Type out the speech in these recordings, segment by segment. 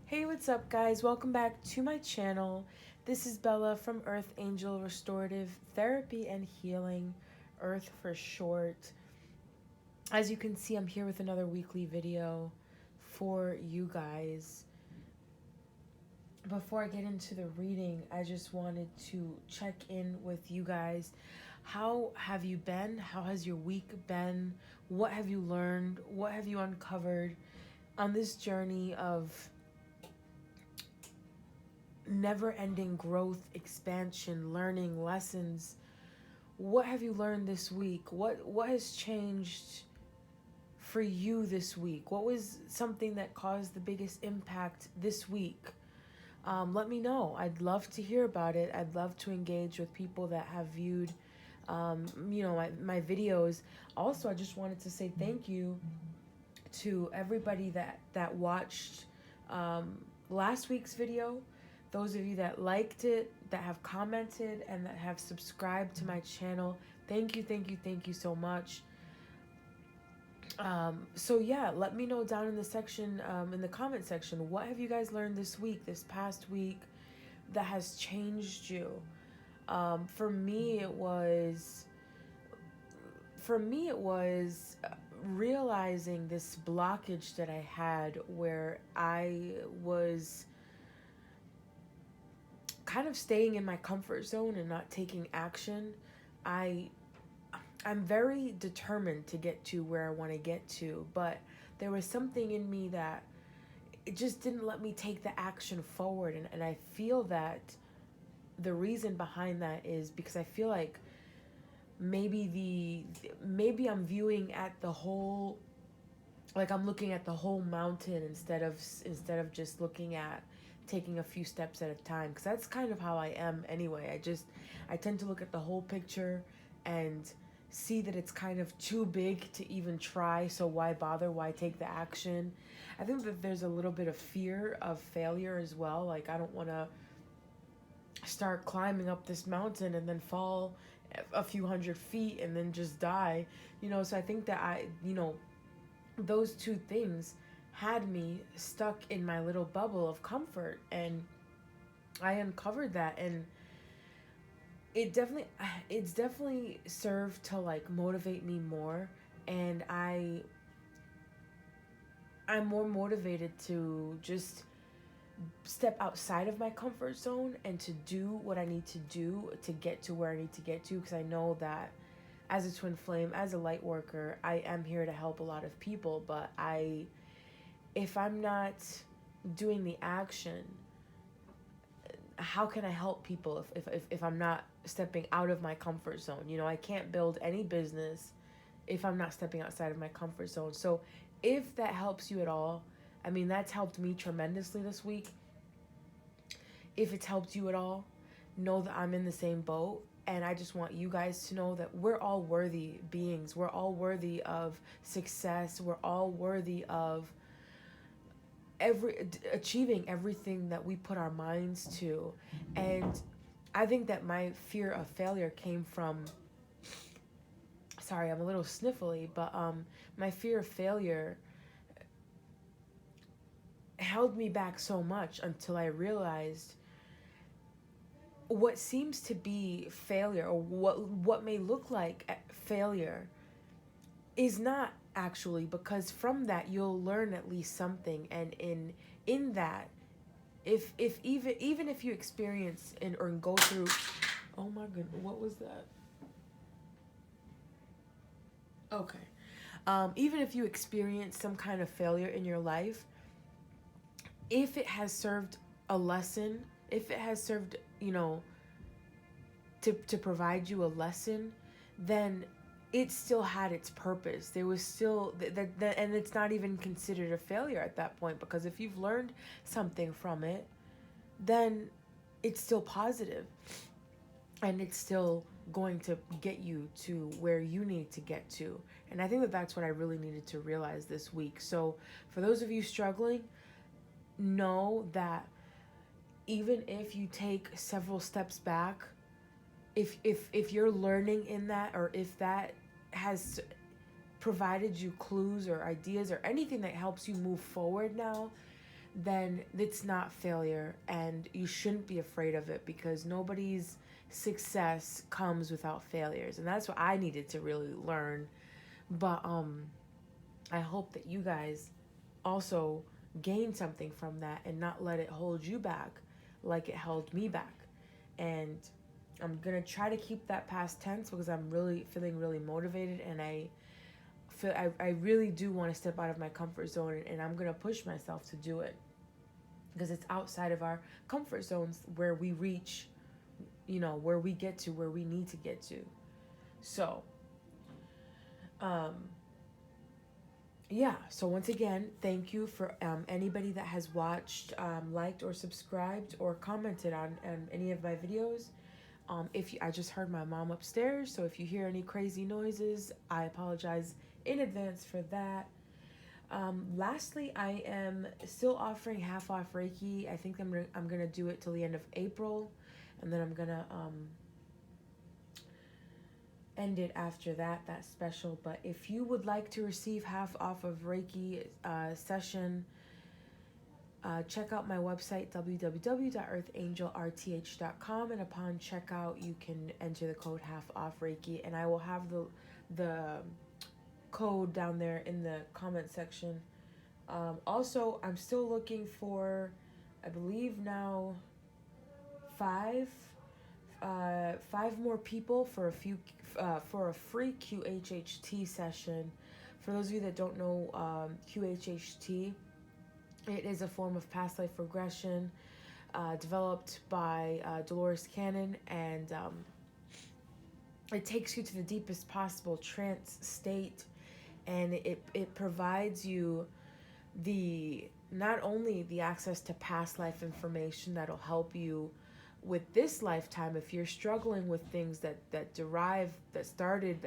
Hey, what's up, guys? Welcome back to my channel. This is Bella from Earth Angel Restorative Therapy and Healing, Earth for short. As you can see, I'm here with another weekly video for you guys. Before I get into the reading, I just wanted to check in with you guys. How have you been? How has your week been? What have you learned? What have you uncovered on this journey of never-ending growth, expansion, learning, lessons? What have you learned this week? What has changed for you this week? What was something that caused the biggest impact this week? Let me know. I'd love to hear about it. I'd love to engage with people that have viewed my videos. Also, I just wanted to say thank you to everybody that watched last week's video. Those of you that liked it, that have commented, and that have subscribed to my channel, thank you so much. So yeah, let me know down in the section, in the comment section, what have you guys learned this week, this past week, that has changed you? For me, it was realizing this blockage that I had, where I was kind of staying in my comfort zone and not taking action. I'm very determined to get to where I want to get to, but there was something in me that it just didn't let me take the action forward. And I feel that the reason behind that is because I feel like maybe I'm viewing at the whole, like I'm looking at the whole mountain instead of just looking at taking a few steps at a time, because that's kind of how I am anyway. I tend to look at the whole picture and see that it's kind of too big to even try, so why bother, why take the action? I think that there's a little bit of fear of failure as well. Like, I don't want to start climbing up this mountain and then fall a few hundred feet and then just die, so I think that those two things had me stuck in my little bubble of comfort, and I uncovered that, and it's definitely served to like motivate me more, and I'm more motivated to just step outside of my comfort zone and to do what I need to do to get to where I need to get to, because I know that as a twin flame, as a light worker, I am here to help a lot of people, but if I'm not doing the action, how can I help people if I'm not stepping out of my comfort zone? I can't build any business if I'm not stepping outside of my comfort zone. So if that helps you at all, I mean, that's helped me tremendously this week. If it's helped you at all, know that I'm in the same boat. And I just want you guys to know that we're all worthy beings. We're all worthy of success. We're all worthy of achieving everything that we put our minds to. And I think that my fear of failure came from, sorry, I'm a little sniffly, but my fear of failure held me back so much until I realized what seems to be failure, or what may look like failure, is not actually, because from that you'll learn at least something. And in that, if even if you experience or go through, oh my goodness, what was that? Okay. Even if you experience some kind of failure in your life, if it has served a lesson, if it has served, to provide you a lesson, then it still had its purpose. There was still that, and it's not even considered a failure at that point, because if you've learned something from it, then it's still positive, and it's still going to get you to where you need to get to. And I think that that's what I really needed to realize this week. So for those of you struggling, know that even if you take several steps back, if you're learning in that, or if that has provided you clues or ideas or anything that helps you move forward now, then it's not failure, and you shouldn't be afraid of it, because nobody's success comes without failures. And that's what I needed to really learn. But I hope that you guys also gain something from that and not let it hold you back like it held me back. And I'm gonna try to keep that past tense, because I'm really feeling really motivated, and I really do want to step out of my comfort zone, and I'm gonna push myself to do it, because it's outside of our comfort zones where we reach, where we get to where we need to get to. So yeah, so once again, thank you for anybody that has watched, liked or subscribed or commented on any of my videos. I just heard my mom upstairs, so if you hear any crazy noises, I apologize in advance for that. Lastly, I am still offering half off Reiki. I think I'm gonna do it till the end of April, and then I'm gonna end it after that special. But if you would like to receive half off of Reiki session, check out my website, www.earthangelrth.com, and upon checkout you can enter the code half off Reiki, and I will have the code down there in the comment section. Also, I'm still looking for, I believe now, five more people for a free QHHT session. For those of you that don't know, QHHT, it is a form of past life regression developed by Dolores Cannon, and it takes you to the deepest possible trance state, and it provides you not only the access to past life information that'll help you with this lifetime if you're struggling with things that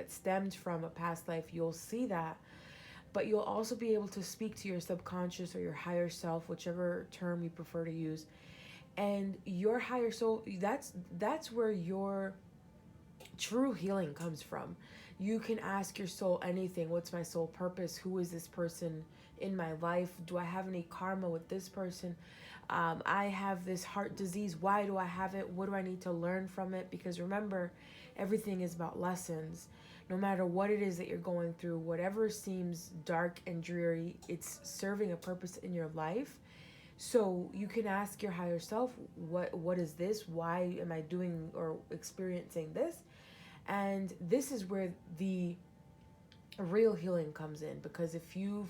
stemmed from a past life. You'll see that, but you'll also be able to speak to your subconscious or your higher self, whichever term you prefer to use, and your higher soul. That's where your true healing comes from. You can ask your soul anything. What's my soul purpose? Who is this person in my life? Do I have any karma with this person? I have this heart disease. Why do I have it? What do I need to learn from it? Because remember, everything is about lessons. No matter what it is that you're going through, whatever seems dark and dreary, it's serving a purpose in your life. So you can ask your higher self, what is this? Why am I doing or experiencing this? And this is where the real healing comes in, because if your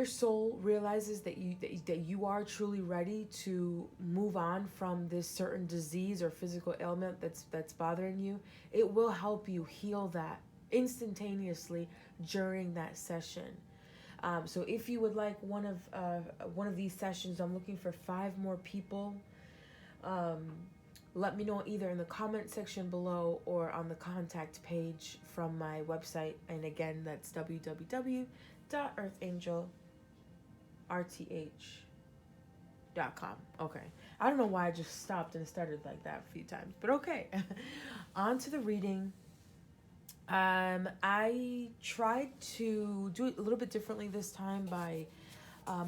soul realizes that you are truly ready to move on from this certain disease or physical ailment that's bothering you, it will help you heal that instantaneously during that session. So if you would like one of these sessions, I'm looking for 5 more people. Let me know either in the comment section below or on the contact page from my website. And again, that's www.earthangelrth.com. Okay. I don't know why I just stopped and started like that a few times, but okay. On to the reading. I tried to do it a little bit differently this time by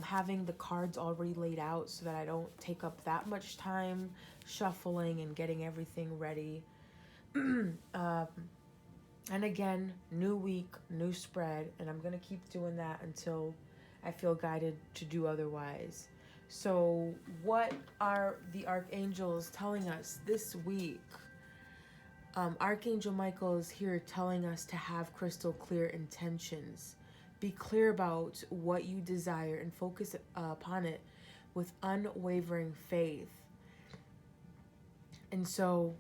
having the cards already laid out so that I don't take up that much time shuffling and getting everything ready. And again, new week, new spread, and I'm going to keep doing that until I feel guided to do otherwise. So what are the archangels telling us this week? Archangel Michael is here telling us to have crystal clear intentions. Be clear about what you desire and focus upon it with unwavering faith. And so,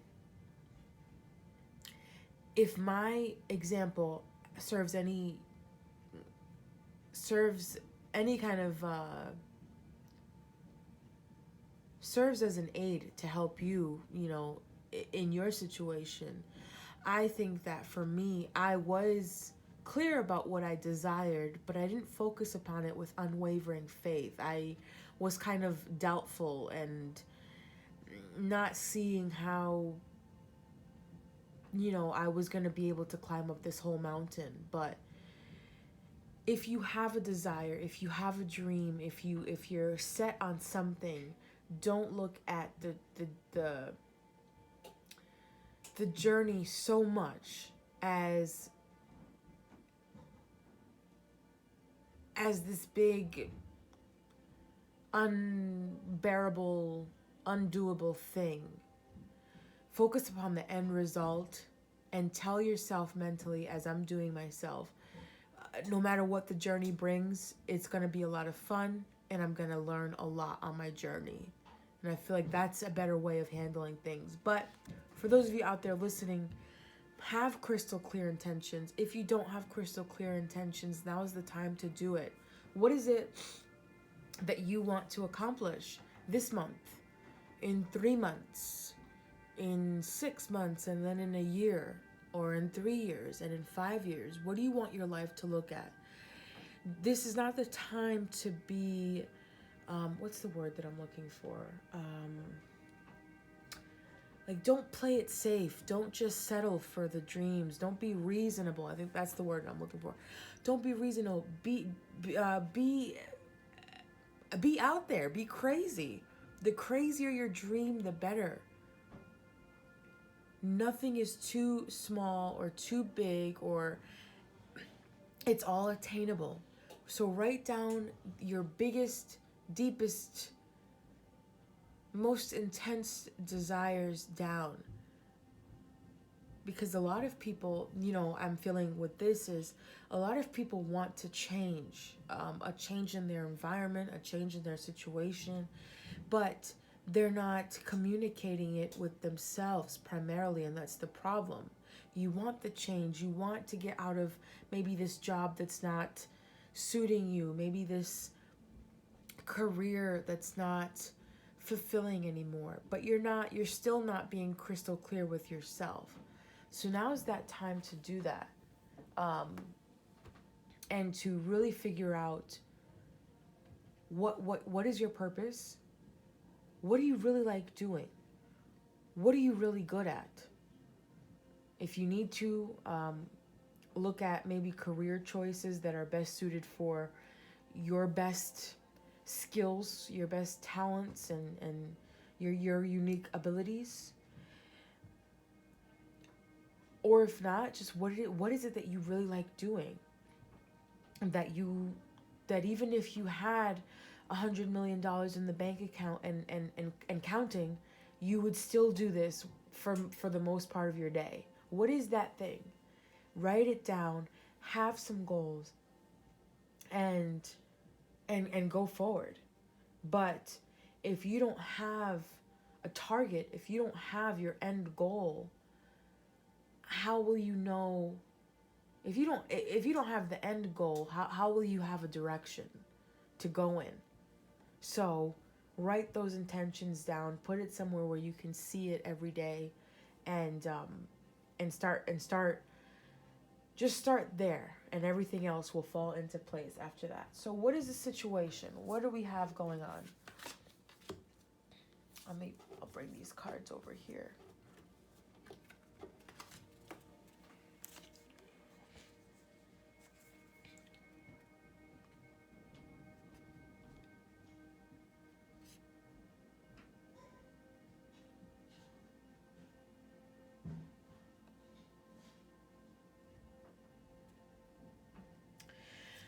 if my example serves any kind of serves as an aid to help you, in your situation, I think that for me, I was clear about what I desired, but I didn't focus upon it with unwavering faith. I was kind of doubtful and not seeing how, I was going to be able to climb up this whole mountain. But if you have a desire, if you have a dream, if you're set on something, don't look at the journey so much as this big unbearable, undoable thing. Focus upon the end result and tell yourself mentally, as I'm doing myself, no matter what the journey brings, it's going to be a lot of fun and I'm going to learn a lot on my journey. And I feel like that's a better way of handling things. But for those of you out there listening, have crystal clear intentions. If you don't have crystal clear intentions, now is the time to do it. What is it that you want to accomplish this month, in 3 months, in 6 months, and then in a year, or in 3 years, and in 5 years? What do you want your life to look at? This is not the time to be, what's the word that I'm looking for? Like, don't play it safe. Don't just settle for the dreams. Don't be reasonable. I think that's the word I'm looking for. Don't be reasonable. Be out there. Be crazy. The crazier your dream, the better. Nothing is too small or too big, or it's all attainable. So write down your biggest, deepest, most intense desires down. Because a lot of people, I'm feeling with this is a lot of people want to change, a change in their environment, a change in their situation, but they're not communicating it with themselves primarily, and that's the problem. You want the change. You want to get out of maybe this job that's not suiting you, maybe this career that's not fulfilling anymore, but you're still not being crystal clear with yourself. So now is that time to do that, and to really figure out what is your purpose. What do you really like doing? What are you really good at? If you need to, look at maybe career choices that are best suited for your best skills, your best talents, and your unique abilities. Or if not, just what is it that you really like doing? That even if you had $100 million in the bank account and counting, you would still do this for the most part of your day. What is that thing? Write it down, have some goals, and go forward. But if you don't have a target, if you don't have your end goal, how will you know? If you don't have the end goal, how will you have a direction to go in? So write those intentions down, put it somewhere where you can see it every day, and start there, and everything else will fall into place after that. So what is the situation? What do we have going on? I'll bring these cards over here.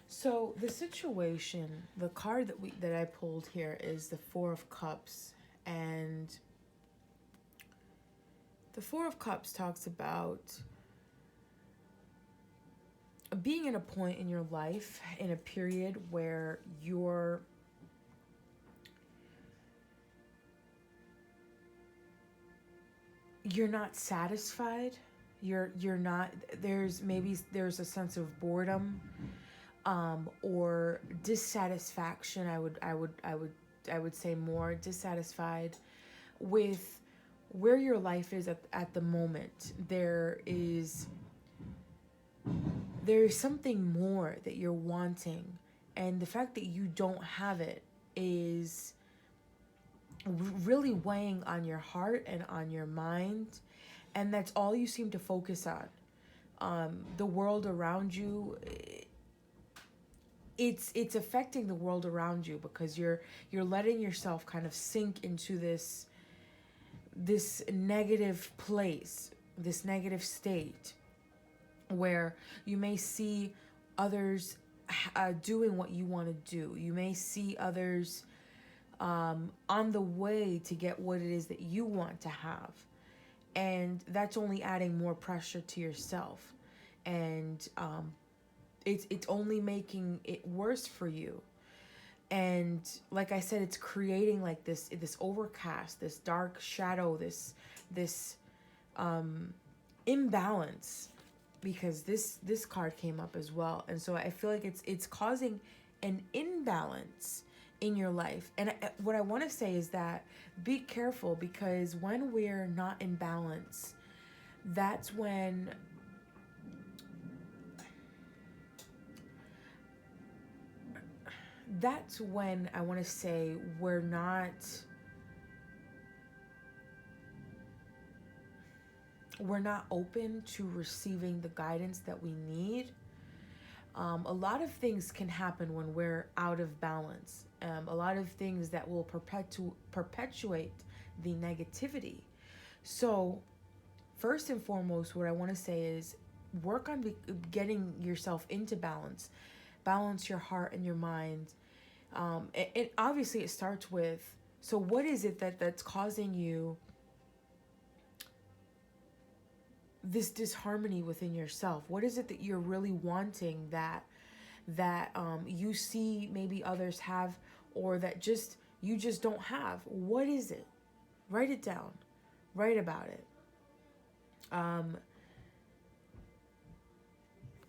So the situation, the card that I pulled here is the Four of Cups, and the Four of Cups talks about being in a point in your life, in a period where you're not satisfied. You're not, there's a sense of boredom, or dissatisfaction. I would say more dissatisfied with where your life is at the moment. There's something more that you're wanting, and the fact that you don't have it is really weighing on your heart and on your mind, and that's all you seem to focus on. The world around you, it's affecting the world around you, because you're letting yourself kind of sink into this negative place, this negative state, where you may see others doing what you want to do. You may see others on the way to get what it is that you want to have. And that's only adding more pressure to yourself. And it's only making it worse for you. And like I said, it's creating like this overcast, this dark shadow, this imbalance, because this card came up as well. And so I feel like it's causing an imbalance in your life. And what I want to say is that be careful, because when we're not in balance, that's when I want to say we're not open to receiving the guidance that we need. A lot of things can happen when we're out of balance. A lot of things that will perpetuate the negativity. So first and foremost, what I want to say is work on getting yourself into balance. Balance your heart and your mind. And obviously it starts with, so what is it that's causing you this disharmony within yourself? What is it that you're really wanting that you see maybe others have, or that you just don't have? What is it? Write it down. Write about it.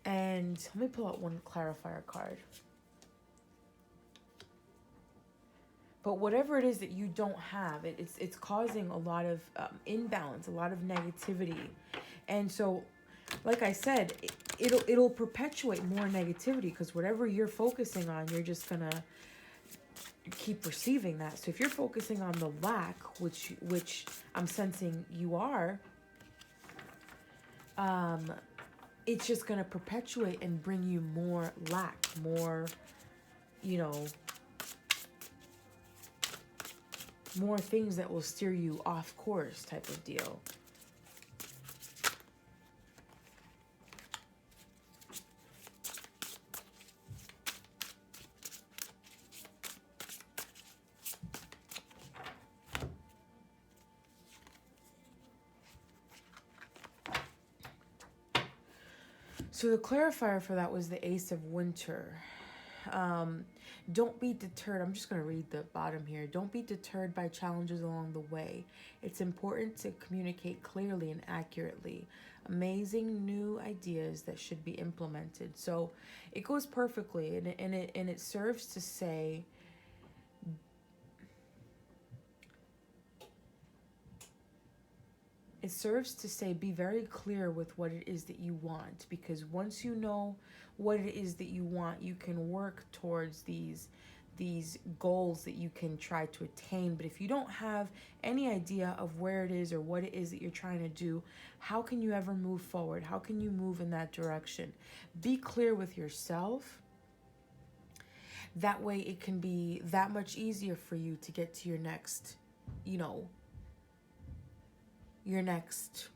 And let me pull out one clarifier card. But whatever it is that you don't have, it's causing a lot of imbalance, a lot of negativity. And so, like I said, it'll perpetuate more negativity, because whatever you're focusing on, you're just gonna keep receiving that. So if you're focusing on the lack, which I'm sensing you are, it's just gonna perpetuate and bring you more lack, more, more things that will steer you off course, type of deal. So the clarifier for that was the Ace of Winter. Don't be deterred. I'm just going to read the bottom here. Don't be deterred by challenges along the way. It's important to communicate clearly and accurately. Amazing new ideas that should be implemented. So it goes perfectly, and it serves to say, be very clear with what it is that you want, because once you know what it is that you want, you can work towards these goals that you can try to attain. But if you don't have any idea of where it is or what it is that you're trying to do, how can you ever move forward? How can you move in that direction? Be clear with yourself. That way it can be that much easier for you to get to your next, your next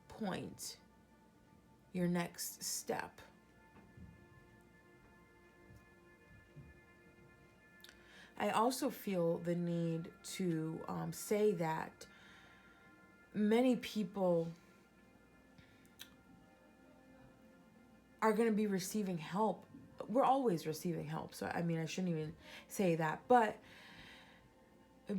point, your next step. I also feel the need to say that many people are going to be receiving help. We're always receiving help, so I shouldn't even say that, but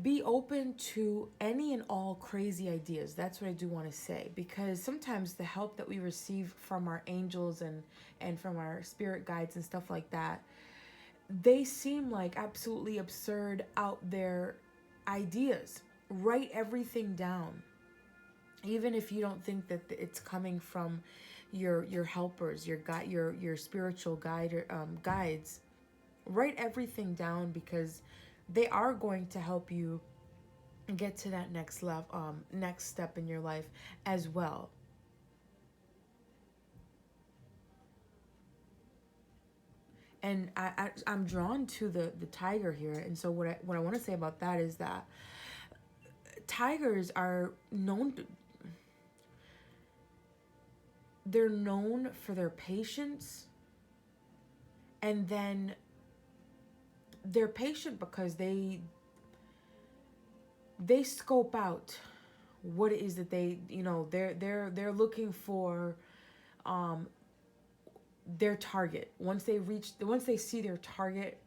be open to any and all crazy ideas. That's what I do want to say, because sometimes the help that we receive from our angels and from our spirit guides and stuff like that, they seem like absolutely absurd, out there ideas. Write everything down. Even if you don't think that it's coming from your helpers, your spiritual guides, write everything down, because they are going to help you get to that next level, next step in your life as well. And I'm drawn to the tiger here. And so what I want to say about that is that tigers are they're known for their patience, and then they're patient because they scope out what it is that they're looking for, their target. Once they see their target,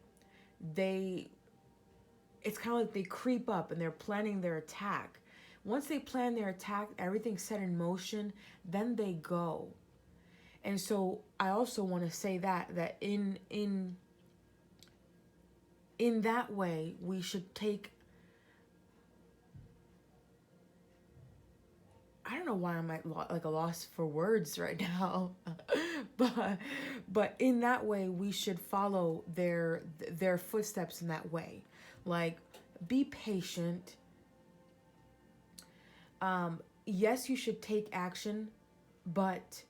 it's kind of like they creep up and they're planning their attack. Once they plan their attack, everything's set in motion, then they go. And so I also want to say that in that way, we should take, I don't know why I'm at like a loss for words right now, but in that way we should follow their footsteps in that way. Like, be patient. Yes, you should take action, but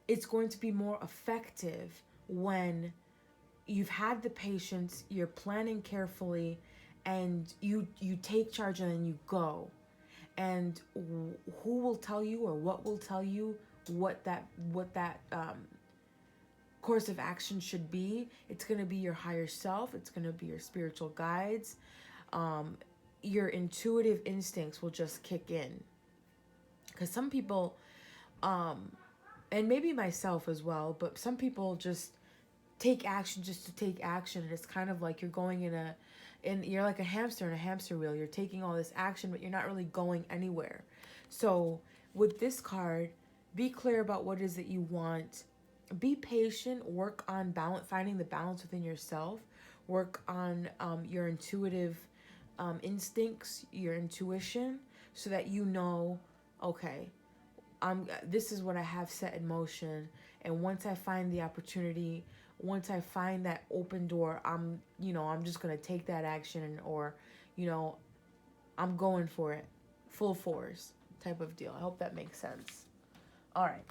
it's going to be more effective when you've had the patience, you're planning carefully, and you take charge and then you go. And who will tell you, or what will tell you what that course of action should be? It's going to be your higher self. It's going to be your spiritual guides. Your intuitive instincts will just kick in. Because some people, and maybe myself as well, but some people just take action just to take action. And it's kind of like you're going you're like a hamster in a hamster wheel. You're taking all this action, but you're not really going anywhere. So with this card, be clear about what it is that you want. Be patient. Work on finding the balance within yourself. Work on your intuitive instincts, your intuition, so that you know, okay, this is what I have set in motion. And once I find the opportunity, once I find that open door, I'm just going to take that action, or, I'm going for it full force type of deal. I hope that makes sense. All right.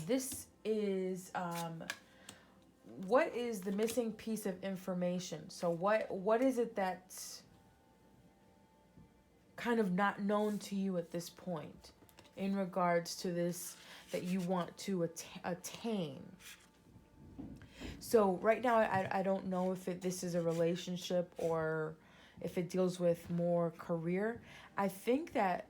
This is, what is the missing piece of information? So what is it that's kind of not known to you at this point in regards to this that you want to attain? So right now, I don't know if this is a relationship or if it deals with more career. I think that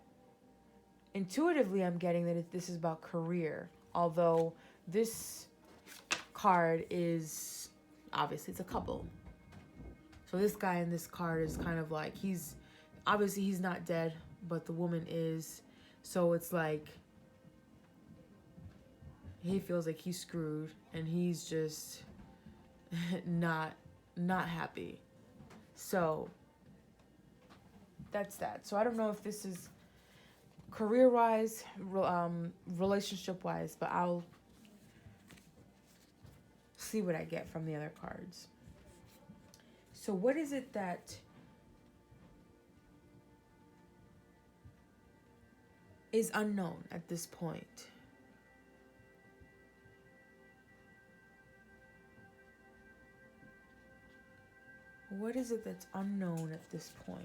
intuitively I'm getting that this is about career, although this card is, obviously it's a couple. So this guy in this card is kind of like, he's not dead, but the woman is. So it's like he feels like he's screwed and he's just not happy. So that's that. So I don't know if this is career-wise, relationship-wise, but I'll see what I get from the other cards. So what is it that is unknown at this point? What is it that's unknown at this point?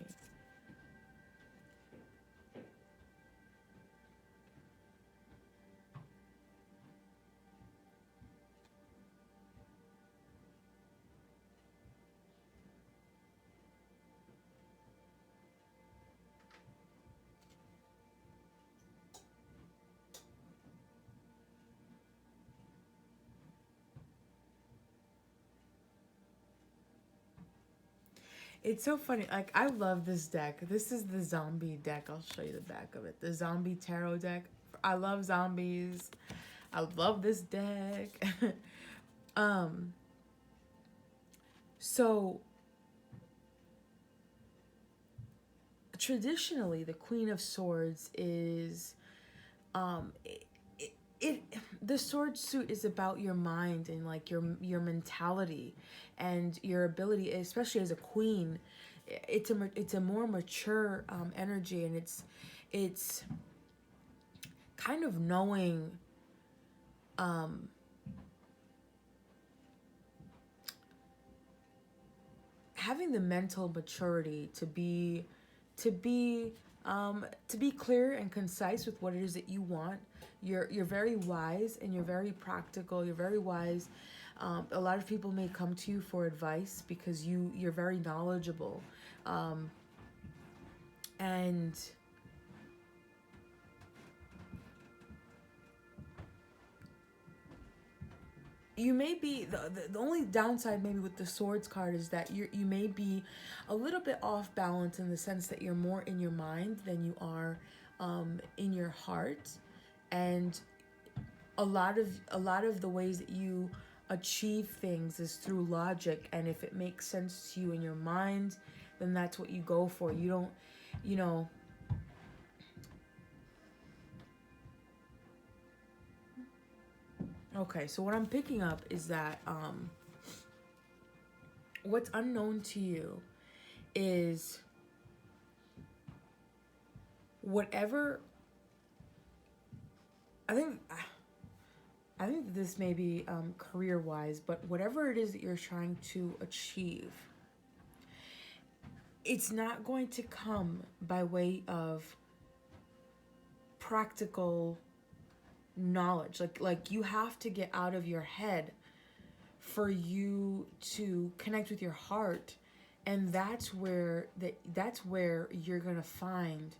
It's so funny. Like, I love this deck. This is the zombie deck. I'll show you the back of it. The zombie tarot deck. I love zombies. I love this deck. So traditionally, the Queen of Swords is, the sword suit is about your mind and like your mentality and your ability, especially as a queen. It's a more mature energy, and it's kind of knowing having the mental maturity to be clear and concise with what it is that you want. You're very wise and you're very practical. You're very wise. A lot of people may come to you for advice because you're very knowledgeable, and you may be the only downside maybe with the swords card is that you may be a little bit off balance in the sense that you're more in your mind than you are in your heart, and a lot of the ways that you achieve things is through logic, and if it makes sense to you in your mind, then that's what you go for. You don't, you know, okay, so what I'm picking up is that what's unknown to you is whatever. I think this may be career-wise, but whatever it is that you're trying to achieve, it's not going to come by way of practical knowledge. Like you have to get out of your head for you to connect with your heart, and that's where you're gonna find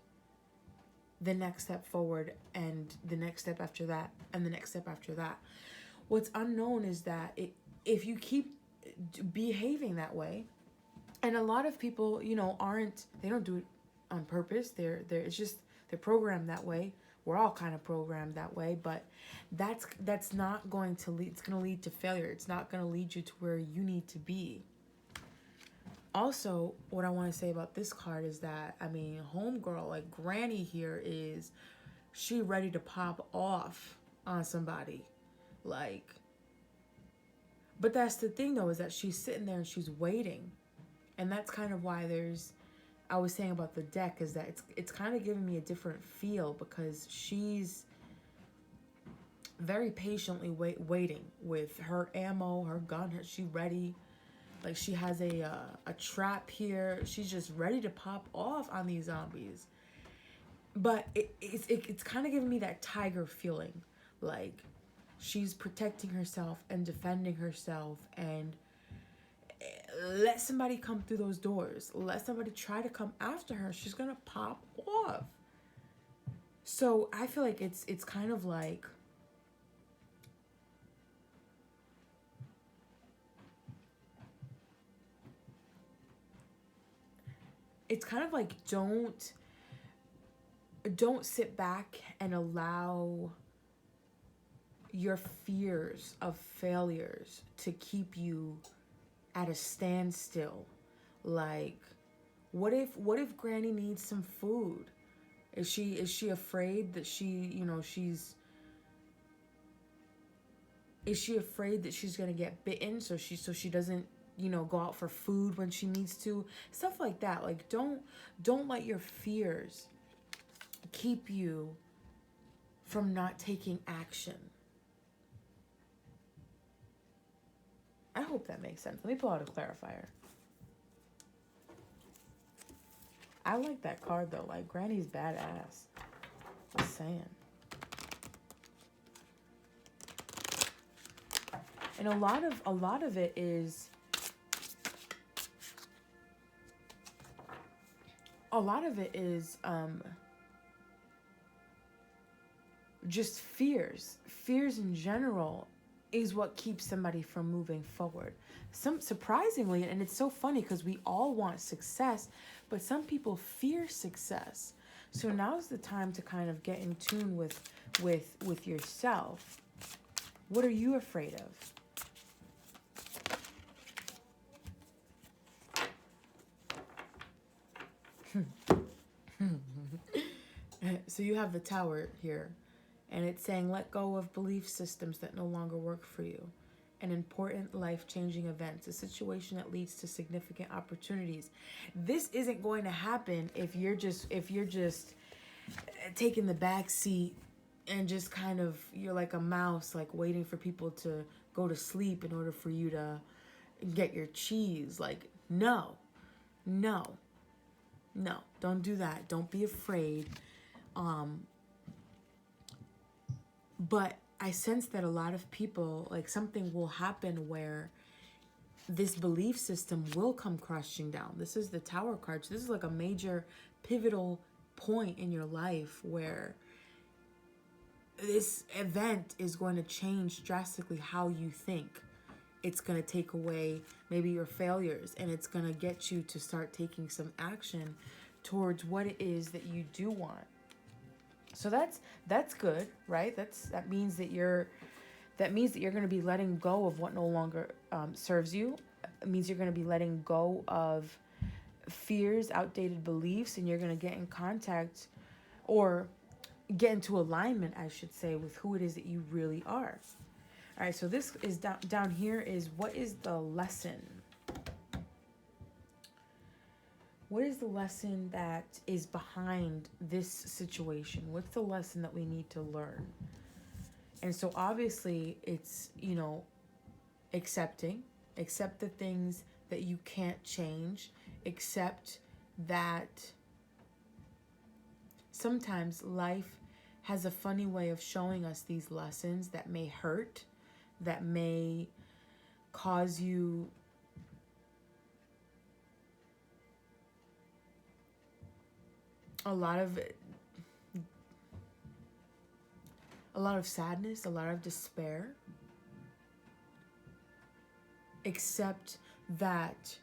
the next step forward, and the next step after that, and the next step after that. What's unknown is that if you keep behaving that way, and a lot of people, they don't do it on purpose. It's just they're programmed that way. We're all kind of programmed that way, but that's not going to lead. It's going to lead to failure. It's not going to lead you to where you need to be. Also, what I want to say about this card is that, homegirl, like Granny here, is she ready to pop off on somebody. Like, but that's the thing though, is that she's sitting there and she's waiting. And that's kind of why I was saying about the deck, is that it's kind of giving me a different feel, because she's very patiently waiting with her ammo, her gun, she's ready. Like, she has a trap here. She's just ready to pop off on these zombies. But it's kind of giving me that tiger feeling. Like, she's protecting herself and defending herself, and let somebody come through those doors. Let somebody try to come after her. She's going to pop off. So I feel like it's kind of like, don't sit back and allow your fears of failures to keep you at a standstill. Like, what if Granny needs some food? Is she afraid that is she afraid that she's gonna get bitten, so she doesn't go out for food when she needs to? Stuff like that. Like, don't let your fears keep you from not taking action. I hope that makes sense. Let me pull out a clarifier. I like that card though. Like, Granny's badass. Just saying. And a lot of it is just fears. Fears in general is what keeps somebody from moving forward. Surprisingly, and it's so funny because we all want success, but some people fear success. So now's the time to kind of get in tune with yourself. What are you afraid of? So you have the Tower here, and it's saying, let go of belief systems that no longer work for you. An important life-changing event, a situation that leads to significant opportunities. This isn't going to happen if you're just taking the back seat and just kind of, you're like a mouse, like waiting for people to go to sleep in order for you to get your cheese. Like, No, no, no, don't do that. Don't be afraid. But I sense that a lot of people, like, something will happen where this belief system will come crashing down. This is the Tower card. So this is like a major pivotal point in your life where this event is going to change drastically how you think. It's going to take away maybe your failures, and it's going to get you to start taking some action towards what it is that you do want. So that's good, right? That means that you're going to be letting go of what no longer serves you. It means you're going to be letting go of fears, outdated beliefs, and you're going to get in contact, or get into alignment, I should say, with who it is that you really are. All right, so this is down here is, what is the lesson? What is the lesson that is behind this situation? What's the lesson that we need to learn? And so obviously it's, accept the things that you can't change, accept that sometimes life has a funny way of showing us these lessons that may hurt, that may cause you a lot of sadness, a lot of despair. Except that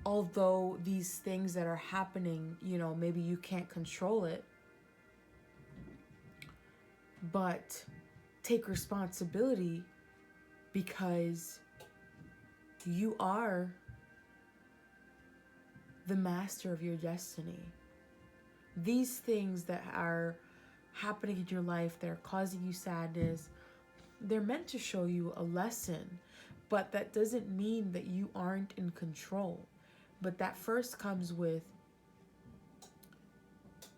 although these things that are happening, maybe you can't control it, but take responsibility, because you are the master of your destiny. These things that are happening in your life, that are causing you sadness, they're meant to show you a lesson, but that doesn't mean that you aren't in control. But that first comes with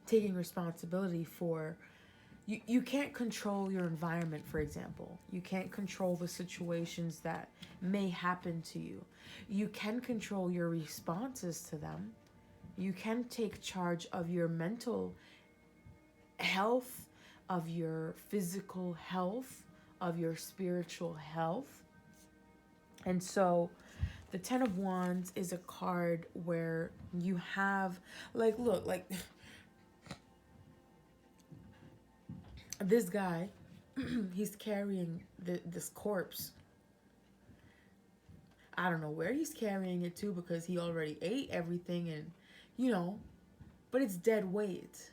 taking responsibility for, you can't control your environment, for example. You can't control the situations that may happen to you. You can control your responses to them. You can take charge of your mental health, of your physical health, of your spiritual health. And so the Ten of Wands is a card where you have, look, this guy, he's carrying this corpse. I don't know where he's carrying it to, because he already ate everything, and but it's dead weight.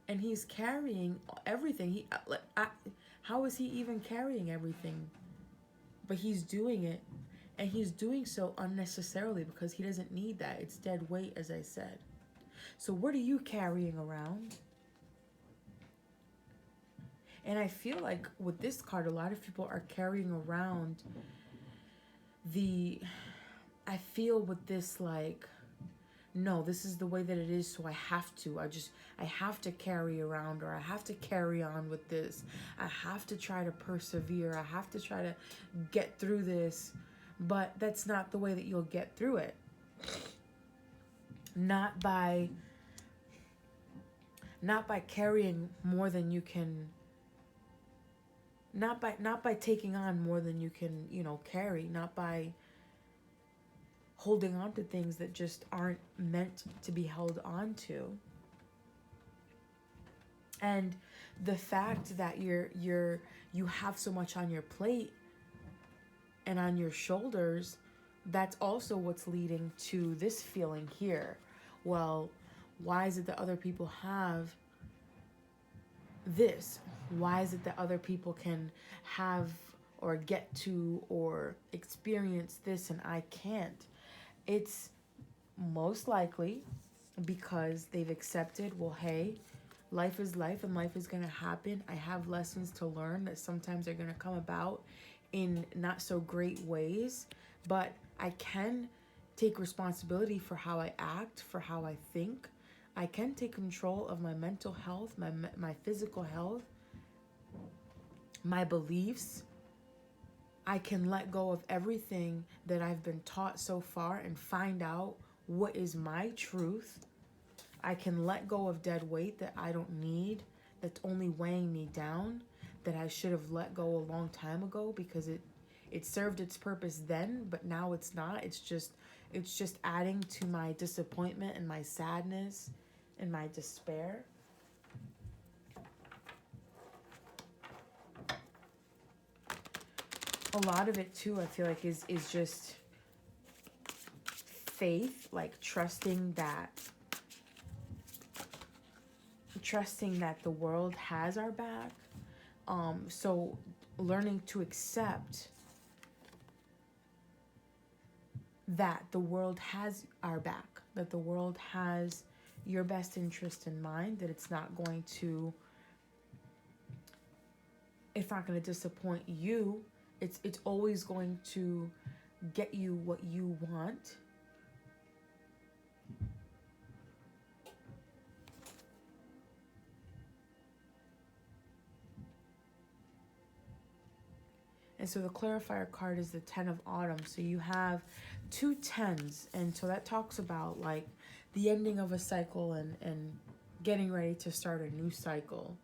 And he's carrying everything. How is he even carrying everything? But he's doing it, and he's doing so unnecessarily, because he doesn't need that. It's dead weight, as I said. So what are you carrying around? And I feel like with this card, a lot of people are carrying around I feel with this, no, this is the way that it is, so I have to. I have to carry around, or I have to carry on with this. I have to try to persevere. I have to try to get through this. But that's not the way that you'll get through it. Not by carrying more than you can, not by taking on more than you can, carry, not by holding on to things that just aren't meant to be held on to. And the fact that you have so much on your plate and on your shoulders, that's also what's leading to this feeling here. Well, why is it that other people have this? Why is it that other people can have or get to or experience this and I can't? It's most likely because they've accepted, well, hey, life is life and life is going to happen. I have lessons to learn that sometimes are going to come about in not so great ways, but I can take responsibility for how I act, for how I think. I can take control of my mental health, my physical health, my beliefs. I can let go of everything that I've been taught so far and find out what is my truth. I can let go of dead weight that I don't need, that's only weighing me down, that I should have let go a long time ago because it served its purpose then, but now it's not. It's just adding to my disappointment and my sadness and my despair. A lot of it too, I feel like is just faith, like trusting that the world has our back. So learning to accept that the world has our back, that the world has your best interest in mind, that it's not going to disappoint you. It's always going to get you what you want. And so the clarifier card is the 10 of autumn. So you have 2 10s. And so that talks about like the ending of a cycle and getting ready to start a new cycle.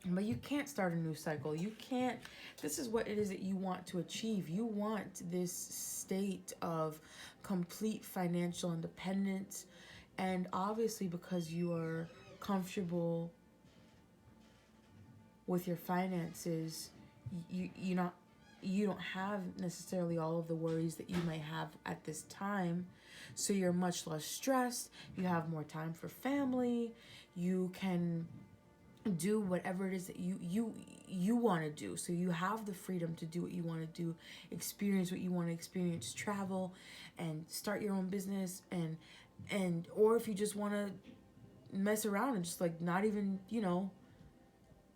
But you can't start a new cycle. You can't. This is what it is that you want to achieve. You want this state of complete financial independence. And obviously because you are comfortable with your finances, you don't have necessarily all of the worries that you may have at this time. So you're much less stressed. You have more time for family. You can do whatever it is that you want to do. So you have the freedom to do what you want to do, experience what you want to experience, travel and start your own business, and or if you just want to mess around and just like not even,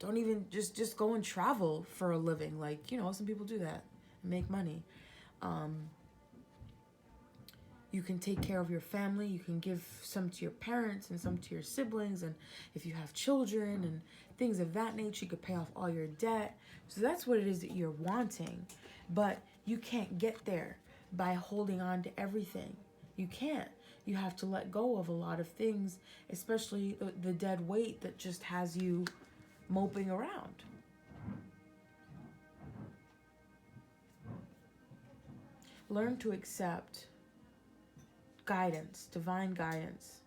don't even just go and travel for a living. Like, some people do that and make money. You can take care of your family. You can give some to your parents and some to your siblings. And if you have children and things of that nature, you could pay off all your debt. So that's what it is that you're wanting. But you can't get there by holding on to everything. You can't. You have to let go of a lot of things, especially the dead weight that just has you moping around. Learn to accept guidance, divine guidance.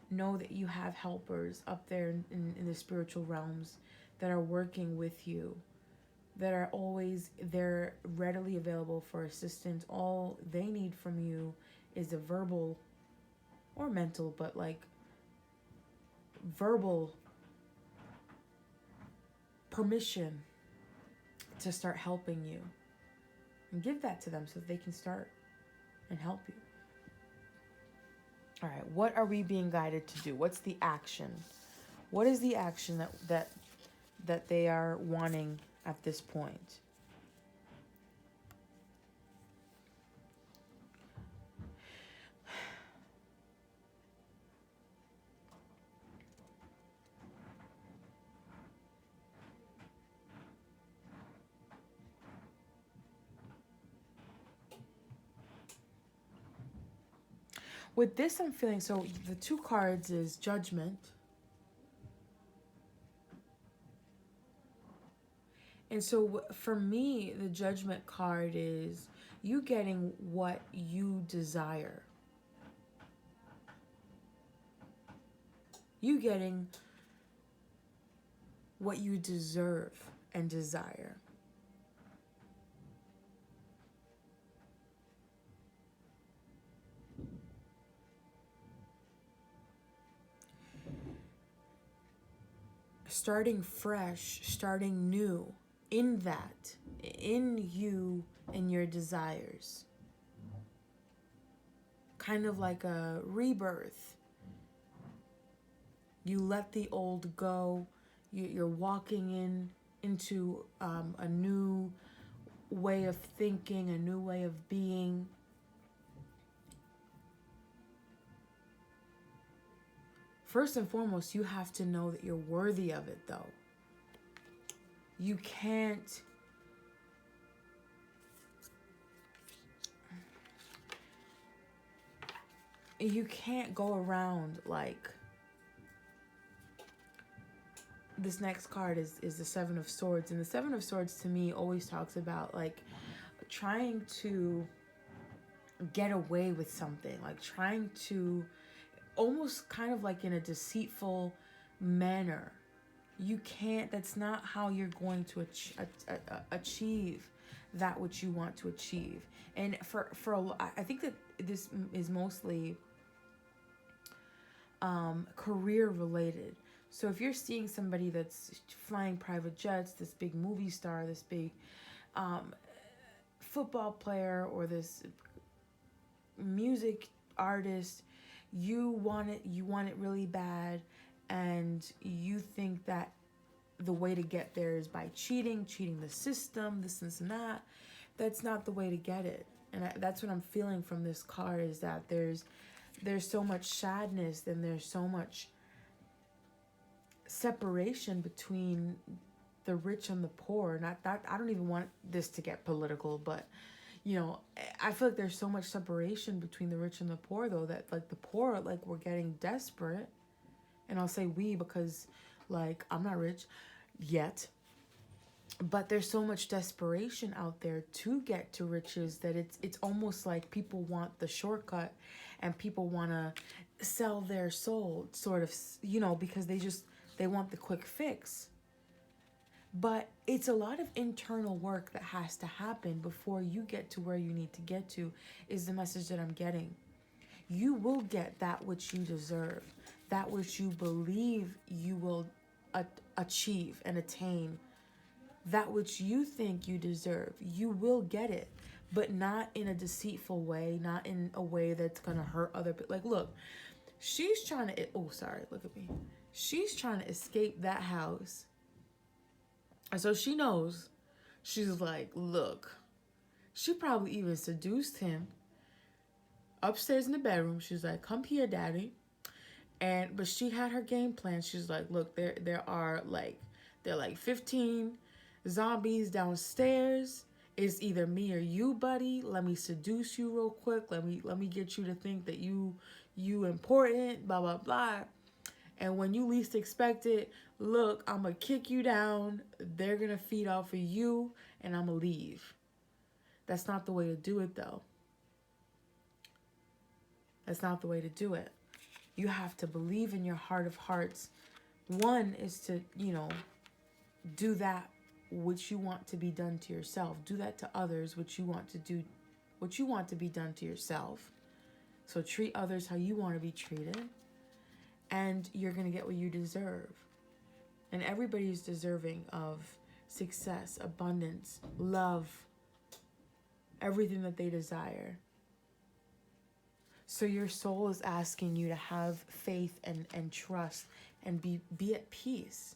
Know that you have helpers up there in the spiritual realms that are working with you, that are always there, readily available for assistance. All they need from you is a verbal or mental, but like verbal permission to start helping you. And give that to them so that they can start and help you. All right, what are we being guided to do? What's the action? What is the action that they are wanting at this point? With this, I'm feeling, so the 2 cards is Judgment. And so for me, the Judgment card is you getting what you desire. You getting what you deserve and desire. Starting fresh, starting new in that, in you and your desires. Kind of like a rebirth. You let the old go. You're walking into a new way of thinking, a new way of being. first and foremost, you have to know that you're worthy of it, though. You can't go around like, this next card is the Seven of Swords, and the Seven of Swords to me always talks about like trying to get away with something, like trying to almost kind of like in a deceitful manner. You can't, that's not how you're going to achieve that which you want to achieve. And I think that this is mostly career related. So if you're seeing somebody that's flying private jets, this big movie star, this big football player, or this music artist, you want it really bad, and you think that the way to get there is by cheating the system, this and that. That's not the way to get it. And that's what I'm feeling from this card, is that there's so much sadness, and there's so much separation between the rich and the poor. Not that I don't even want this to get political, but you know, I feel like there's so much separation between the rich and the poor, though, that like the poor, like, we're getting desperate. And I'll say we because like I'm not rich yet, but there's so much desperation out there to get to riches that it's almost like people want the shortcut, and people want to sell their soul, sort of, you know, because they want the quick fix. But it's a lot of internal work that has to happen before you get to where you need to get to, is the message that I'm getting. You will get that which you deserve, that which you believe you will achieve and attain, that which you think you deserve. You will get it, but not in a deceitful way, not in a way that's going to hurt other people. Like, look, she's trying to, look at me. She's trying to escape that house. And so she knows, she's like, look, she probably even seduced him upstairs in the bedroom. She's like, come here, daddy. But she had her game plan. She's like, look, there are like 15 zombies downstairs. It's either me or you, buddy. Let me seduce you real quick. Let me get you to think that you important, blah, blah, blah. And when you least expect it, look, I'm going to kick you down. They're going to feed off of you, and I'm going to leave. That's not the way to do it, though. That's not the way to do it. You have to believe in your heart of hearts. One is to, do that which you want to be done to yourself. Do that to others, which you want to do, what you want to be done to yourself. So treat others how you want to be treated. And you're going to get what you deserve. And everybody's deserving of success, abundance, love, everything that they desire. So your soul is asking you to have faith and trust and be at peace,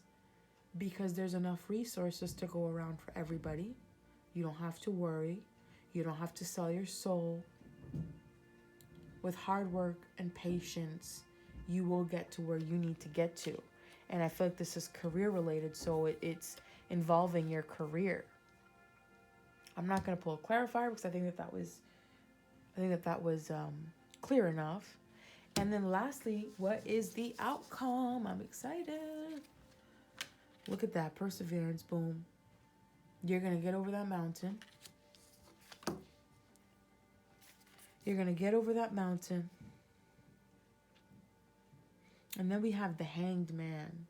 because there's enough resources to go around for everybody. You don't have to worry. You don't have to sell your soul. With hard work and patience, you will get to where you need to get to. And I feel like this is career related, so it's involving your career. I'm not going to pull a clarifier because I think that was clear enough. And then lastly, what is the outcome? I'm excited. Look at that, perseverance, boom. You're going to get over that mountain. You're going to get over that mountain. And then we have the Hanged Man.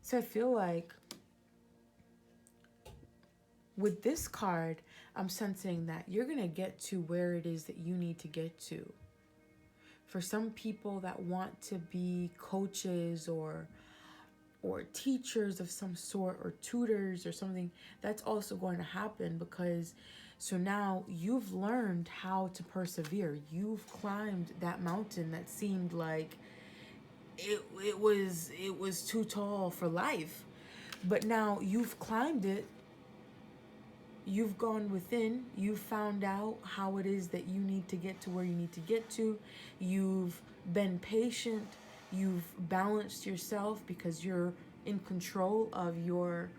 So I feel like with this card, I'm sensing that you're going to get to where it is that you need to get to. For some people that want to be coaches or teachers of some sort, or tutors or something, that's also going to happen, because so now you've learned how to persevere. You've climbed that mountain that seemed like it was too tall for life. But now you've climbed it, You've gone within, you've found out how it is that you need to get to where you need to get to. You've been patient, you've balanced yourself because you're in control of your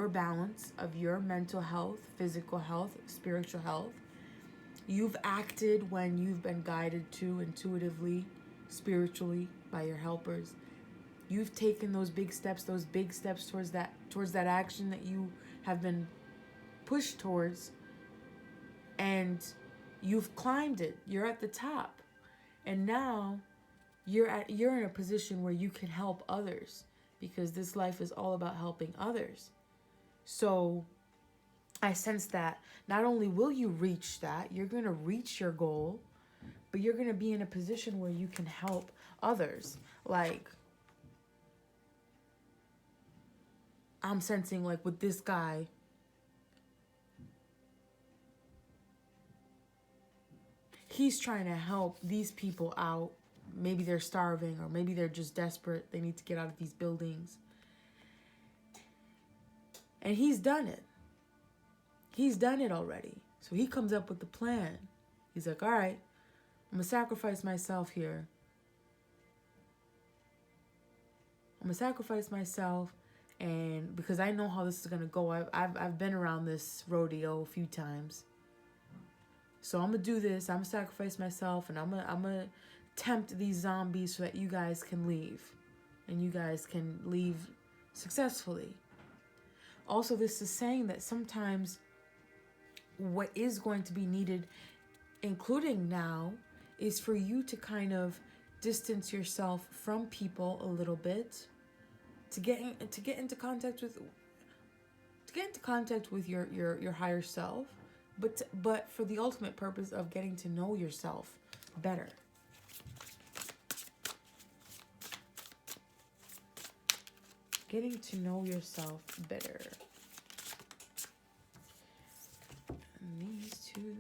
balance, of your mental health, physical health, spiritual health. You've acted when you've been guided to intuitively, spiritually by your helpers. You've taken those big steps towards that action that you have been pushed towards, and you've climbed it. You're at the top. And now you're in a position where you can help others, because this life is all about helping others. So I sense that not only will you reach that, you're going to reach your goal, but you're going to be in a position where you can help others. Like, I'm sensing, like, with this guy, he's trying to help these people out. Maybe they're starving, or maybe they're just desperate. They need to get out of these buildings. And he's done it. He's done it already. So he comes up with the plan. He's like, all right, I'm going to sacrifice myself here. I'm going to sacrifice myself, and because I know how this is going to go. I've been around this rodeo a few times. So I'm going to do this. I'm going to sacrifice myself, and I'm going to tempt these zombies so that you guys can leave. And you guys can leave successfully. Also, this is saying that sometimes what is going to be needed, including now, is for you to kind of distance yourself from people a little bit, to get into contact with your higher self, but for the ultimate purpose of getting to know yourself better. Getting to know yourself better. And these two.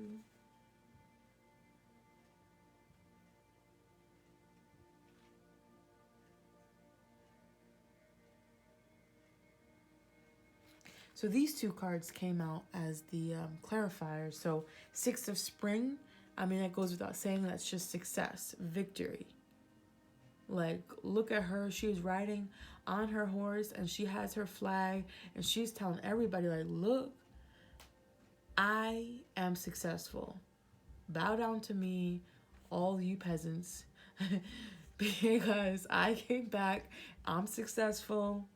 So these two cards came out as the clarifiers. So 6 of Spring, I mean, that goes without saying, that's just success, victory. Like, look at her. She was riding on her horse, and she has her flag, and she's telling everybody, like, look, I am successful. Bow down to me, all you peasants, because I came back. I'm successful.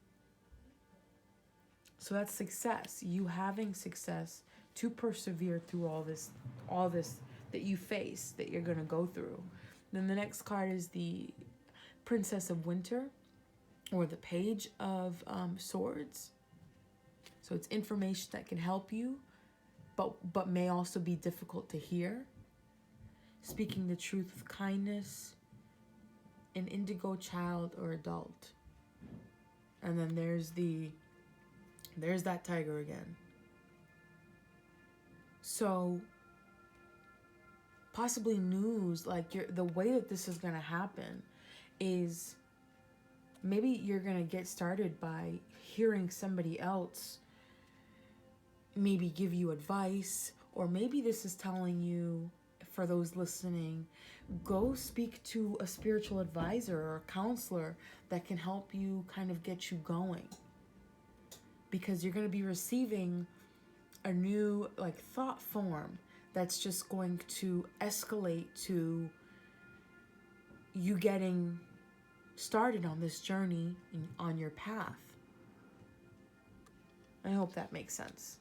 So that's success. You having success to persevere through all this that you face, that you're going to go through. Then the next card is the Princess of Winter, or the Page of Swords. So it's information that can help you, but may also be difficult to hear. Speaking the truth with kindness, an indigo child or adult. And then there's that tiger again. So possibly news, like the way that this is going to happen is maybe you're going to get started by hearing somebody else maybe give you advice, or maybe this is telling you, for those listening, go speak to a spiritual advisor or a counselor that can help you kind of get you going. Because you're going to be receiving a new, like, thought form that's just going to escalate to you getting started on this journey on your path. I hope that makes sense.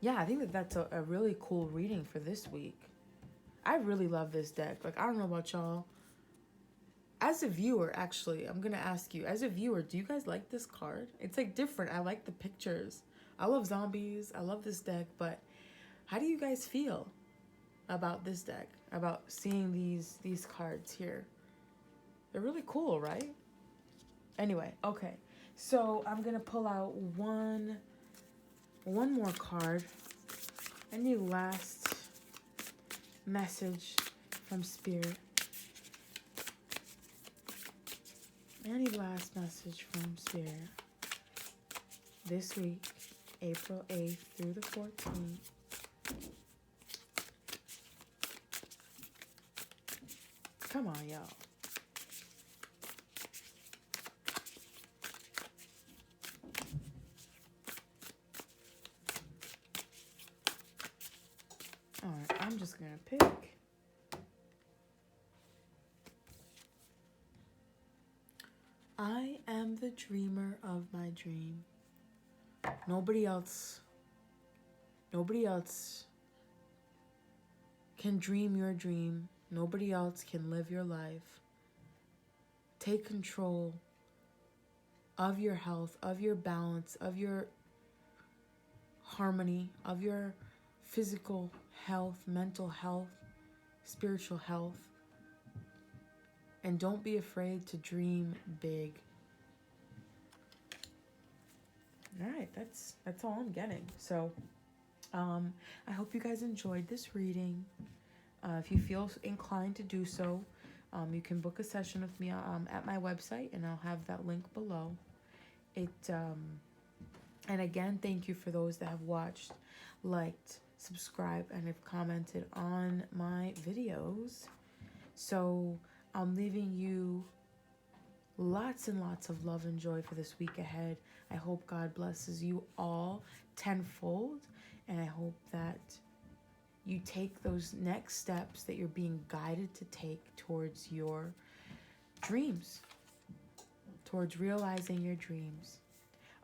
Yeah, I think that that's a really cool reading for this week. I really love this deck. Like, I don't know about y'all. As a viewer, actually, I'm going to ask you, as a viewer, do you guys like this card? It's, like, different. I like the pictures. I love zombies. I love this deck. But how do you guys feel about this deck? About seeing these cards here? They're really cool, right? Anyway, okay. So I'm going to pull out one more card. Any last message from Spirit? Any last message from Spirit this week April 8th through the 14th. Come on, y'all. All right, I'm just going to pick. I am the dreamer of my dream. Nobody else can dream your dream. Nobody else can live your life. Take control of your health, of your balance, of your harmony, of your physical health, mental health, spiritual health. And don't be afraid to dream big. All right, that's all I'm getting. So I hope you guys enjoyed this reading. If you feel inclined to do so, you can book a session with me at my website, and I'll have that link below. And again, thank you for those that have watched, liked, subscribed, and have commented on my videos. So I'm leaving you lots and lots of love and joy for this week ahead. I hope God blesses you all tenfold, and I hope that you take those next steps that you're being guided to take towards your dreams, towards realizing your dreams.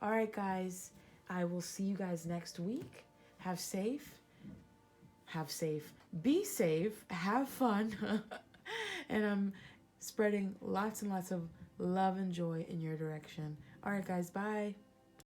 All right, guys, I will see you guys next week. Have safe, be safe, have fun, and I'm spreading lots and lots of love and joy in your direction. All right, guys, bye.